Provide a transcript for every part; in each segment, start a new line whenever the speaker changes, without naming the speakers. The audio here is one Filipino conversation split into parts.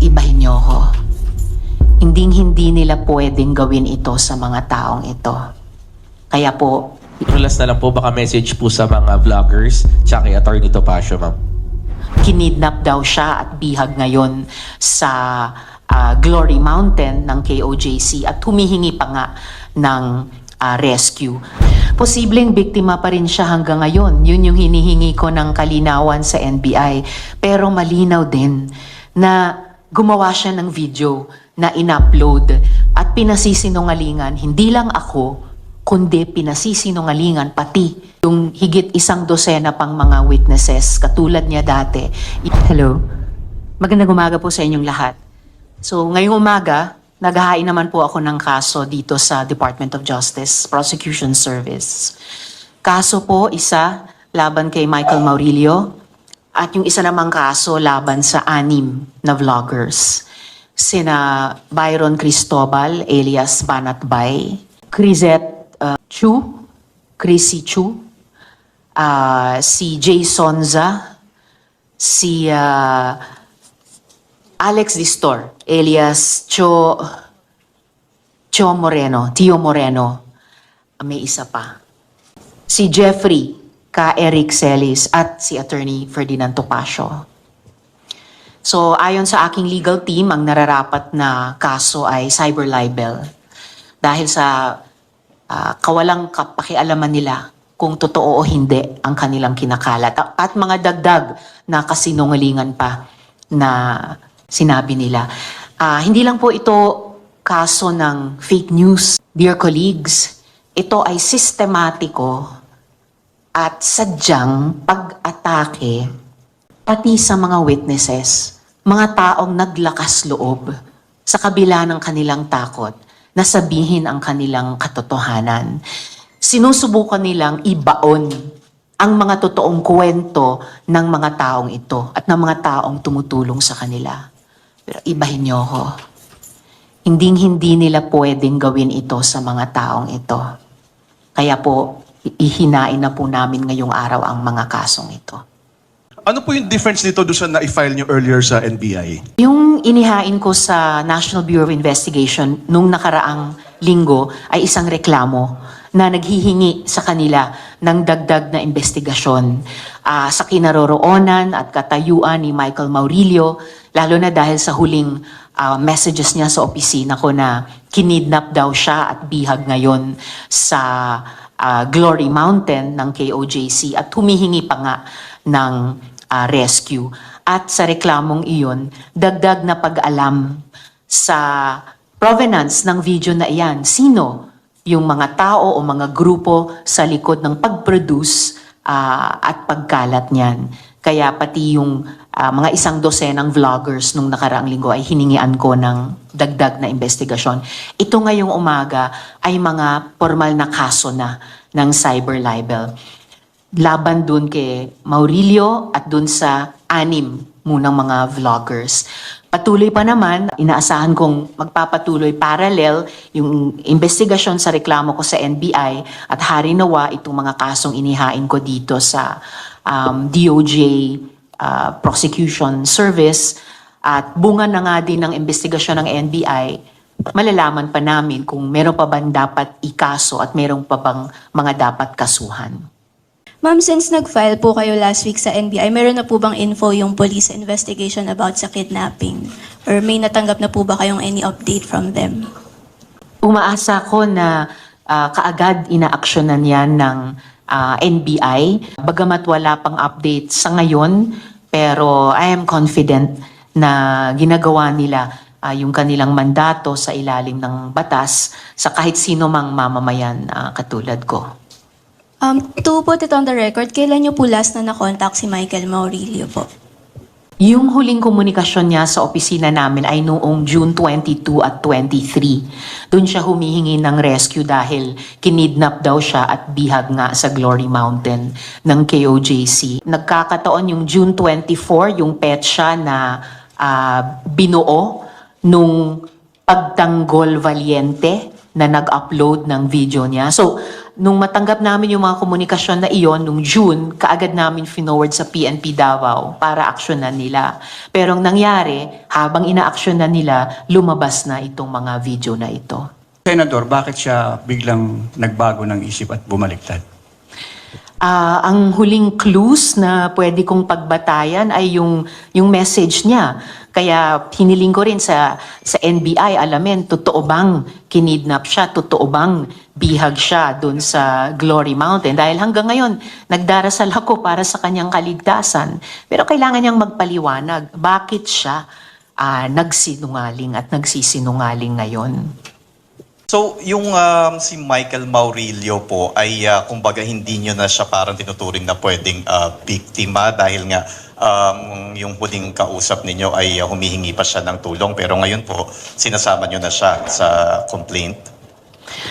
ibahin niyo ako. Hindi nila pwedeng gawin ito sa mga taong ito. Kaya po,
Last na lang po, baka message po sa mga vloggers tsaka kay Attorney Topacio, ma'am.
kinidnap daw siya at bihag ngayon sa Glory Mountain ng KOJC at humihingi pa nga ng rescue. Posibleng biktima pa rin siya hanggang ngayon. Yun yung hinihingi ko ng kalinawan sa NBI. Pero malinaw din na gumawa siya ng video na in-upload at pinasisinungalingan, hindi lang ako, kundi pinasisinungalingan pati yung higit 100 pang mga witnesses katulad niya dati. Hello, magandang umaga po sa inyong lahat. So ngayong umaga, naghahain naman po ako ng kaso dito sa Department of Justice Prosecution Service. Kaso po, isa laban kay Michael Maurilio at yung isa namang kaso laban sa 6 na vloggers. Sina Byron Cristobal alias Banatbay, Crisette Chu, Chrissy Chu, si Jay Sonza, si Alex Distor alias Tio Moreno, may isa pa. Si Jeffrey K. Eric Celis at si Attorney Ferdinand Topacio. So ayon sa aking legal team, ang nararapat na kaso ay cyber libel. Dahil sa kawalang kapakialaman nila kung totoo o hindi ang kanilang kinakalat. At mga dagdag na kasinungalingan pa na sinabi nila. Hindi lang po ito kaso ng fake news, dear colleagues. Ito ay sistematiko at sadyang pag-atake pati sa mga witnesses, mga taong naglakas loob sa kabila ng kanilang takot na sabihin ang kanilang katotohanan. Sinusubukan nilang ibaon ang mga totoong kwento ng mga taong ito at ng mga taong tumutulong sa kanila. Pero ibahin niyo ako. Hindi nila pwedeng gawin ito sa mga taong ito. Kaya po, ihinain na po namin ngayong araw ang mga kasong ito.
Ano po yung difference nito doon sa na-file nyo earlier sa NBI?
Yung inihain ko sa National Bureau of Investigation nung nakaraang linggo ay isang reklamo na naghihingi sa kanila ng dagdag na investigasyon sa kinaroroonan at katayuan ni Michael Maurilio, lalo na dahil sa huling messages niya sa opisina ko na kinidnap daw siya at bihag ngayon sa Glory Mountain ng KOJC at humihingi pa nga ng rescue. At sa reklamong iyon, dagdag na pag-alam sa provenance ng video na iyan. Sino yung mga tao o mga grupo sa likod ng pag-produce at pagkalat niyan. Kaya pati yung mga 100 vloggers nung nakaraang linggo ay hiningian ko ng dagdag na investigasyon. Ito ngayong umaga ay mga formal na kaso na ng cyber libel. Laban dun kay Maurilio at dun sa 6 munang mga vloggers. Patuloy pa naman, inaasahan kong magpapatuloy parallel yung investigasyon sa reklamo ko sa NBI at hari nawa itong mga kasong inihain ko dito sa DOJ Prosecution Service at bunga na nga din ng investigasyon ng NBI, malalaman pa namin kung meron pa bang dapat ikaso at meron pa bang mga dapat kasuhan.
Ma'am, since nag-file po kayo last week sa NBI, meron na po bang info yung police investigation about sa kidnapping? Or may natanggap na po ba kayong any update from them?
Umaasa ko na kaagad inaaksyonan yan ng NBI. Bagamat wala pang update sa ngayon, pero I am confident na ginagawa nila yung kanilang mandato sa ilalim ng batas sa kahit sino mang mamamayan katulad ko.
To put it on the record, kailan niyo po last na na-contact si Michael Maurilio po?
Yung huling komunikasyon niya sa opisina namin ay noong June 22 at 23. Doon siya humihingi ng rescue dahil kinidnap daw siya at bihag nga sa Glory Mountain ng KOJC. Nagkakataon yung June 24, yung petsa na binuo nung Pagtanggol Valiente na nag-upload ng video niya. So, nung matanggap namin yung mga komunikasyon na iyon, nung June, kaagad namin finoward sa PNP Davao para aksyonan nila. Pero ang nangyari, habang inaaksyonan nila, lumabas na itong mga video na ito.
Senador, bakit siya biglang nagbago ng isip at bumaliktad?
Ang huling clues na pwede kong pagbatayan ay yung message niya. Kaya hiniling ko rin sa NBI, alamin, totoo bang kinidnap siya? Totoo bang bihag siya doon sa Glory Mountain? Dahil hanggang ngayon, nagdarasal ako para sa kanyang kaligtasan. Pero kailangan niyang magpaliwanag, bakit siya nagsinungaling at nagsisinungaling ngayon?
So, yung si Michael Maurilio po ay kumbaga hindi nyo na siya parang tinuturing na pwedeng biktima dahil nga yung huling kausap ninyo ay humihingi pa siya ng tulong pero ngayon po sinasama nyo na siya sa complaint.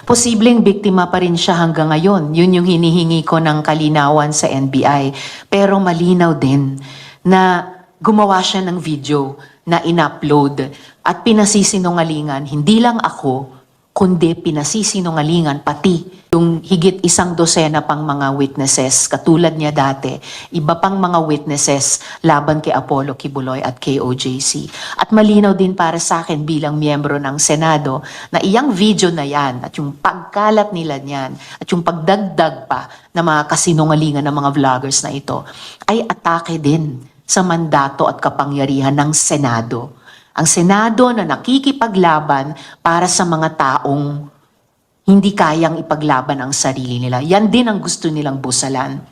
Posibleng biktima pa rin siya hanggang ngayon. Yun yung hinihingi ko ng kalinawan sa NBI. Pero malinaw din na gumawa siya ng video na in-upload at pinasisinungalingan, hindi lang ako, kundi pinasisinungalingan pati yung higit 100 pang mga witnesses. Katulad niya dati, iba pang mga witnesses laban kay Apollo Kibuloy at kay OJC. At malinaw din para sa akin bilang miyembro ng Senado na iyang video na yan at yung pagkalat nila niyan at yung pagdagdag pa ng mga kasinungalingan ng mga vloggers na ito ay atake din sa mandato at kapangyarihan ng Senado. Ang Senado na nakikipaglaban para sa mga taong hindi kayang ipaglaban ang sarili nila. Yan din ang gusto nilang busalan.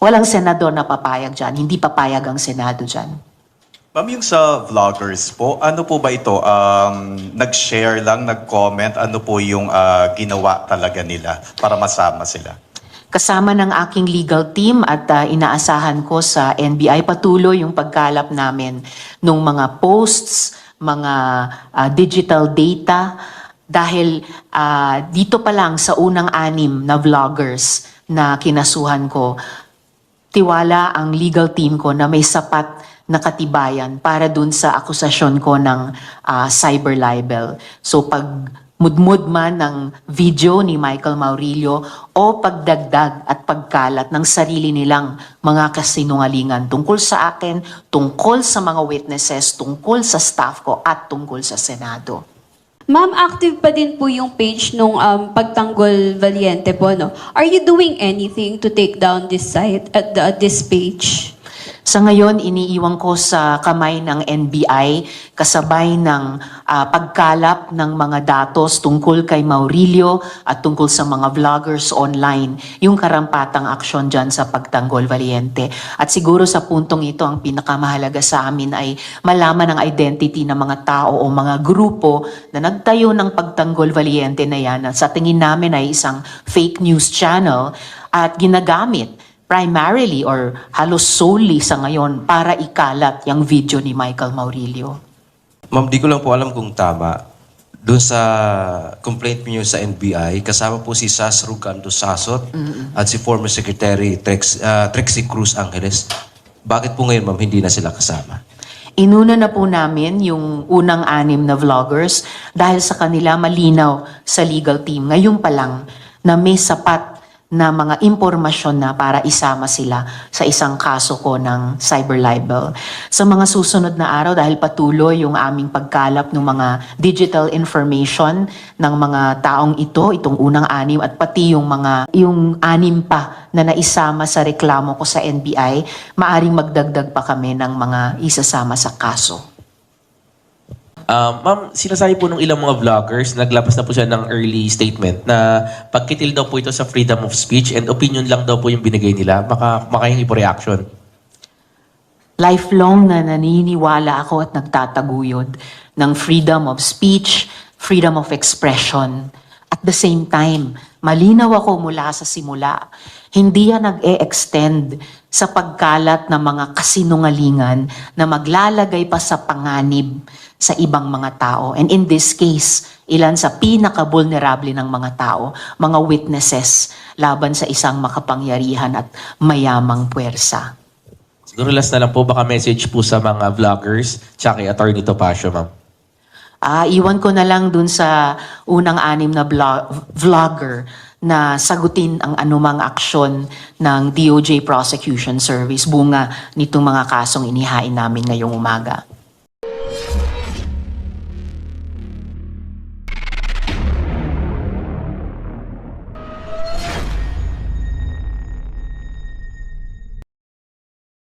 Walang senador na papayag dyan. Hindi papayag ang Senado dyan.
Ma'am, yung sa vloggers po, ano po ba ito? Nag-share lang, nag-comment, ano po yung ginawa talaga nila para masama sila?
Kasama ng aking legal team at inaasahan ko sa NBI patuloy yung pagkalap namin ng mga posts, mga digital data dahil dito pa lang sa unang 6 na vloggers na kinasuhan ko, tiwala ang legal team ko na may sapat na katibayan para dun sa akusasyon ko ng cyber libel. So pag mudmud man ng video ni Michael Maurilio o pagdagdag at pagkalat ng sarili nilang mga kasinungalingan tungkol sa akin, tungkol sa mga witnesses, tungkol sa staff ko at tungkol sa Senado.
Ma'am, active pa din po yung page nung Pagtanggol Valiente po, no? Are you doing anything to take down this site at this page?
Sa ngayon, iniiwan ko sa kamay ng NBI kasabay ng pagkalap ng mga datos tungkol kay Maurilio at tungkol sa mga vloggers online, yung karampatang aksyon dyan sa Pagtanggol Valiente. At siguro sa puntong ito, ang pinakamahalaga sa amin ay malaman ang identity ng mga tao o mga grupo na nagtayo ng Pagtanggol Valiente na yan. At sa tingin namin ay isang fake news channel at ginagamit primarily or halos solely sa ngayon para ikalat yung video ni Michael Maurilio.
Ma'am, di ko lang po alam kung tama. Doon sa complaint niyo sa NBI, kasama po si Sas Ruganto Sasot at si former Secretary Trixie Cruz Angeles. Bakit po ngayon, ma'am, hindi na sila kasama?
Inuna na po namin yung unang 6 na vloggers dahil sa kanila malinaw sa legal team. Ngayon pa lang na may sapat na mga impormasyon na para isama sila sa isang kaso ko ng cyber libel. Sa mga susunod na araw, dahil patuloy yung aming pagkalap ng mga digital information ng mga taong itong unang 6 at pati yung 6 pa na naisama sa reklamo ko sa NBI, maaring magdagdag pa kami ng mga isasama sa kaso.
Ma'am, sinasabi po ng ilang mga vloggers, naglabas na po siya ng early statement na pagkitil daw po ito sa freedom of speech and opinion lang daw po yung binigay nila. Makahingi po reaction.
Lifelong na naniniwala ako at nagtataguyod ng freedom of speech, freedom of expression. At the same time, malinaw ako mula sa simula, hindi yan nag-e-extend sa pagkalat ng mga kasinungalingan na maglalagay pa sa panganib sa ibang mga tao. And in this case, ilan sa pinaka-vulnerable ng mga tao, mga witnesses laban sa isang makapangyarihan at mayamang puwersa.
Siguro last na lang po, baka message po sa mga vloggers tsaka kay Attorney Topacio, ma'am.
Iwan ko na lang dun sa unang 6 na vlogger na sagutin ang anumang aksyon ng DOJ Prosecution Service bunga nitong mga kasong inihain namin ngayong umaga.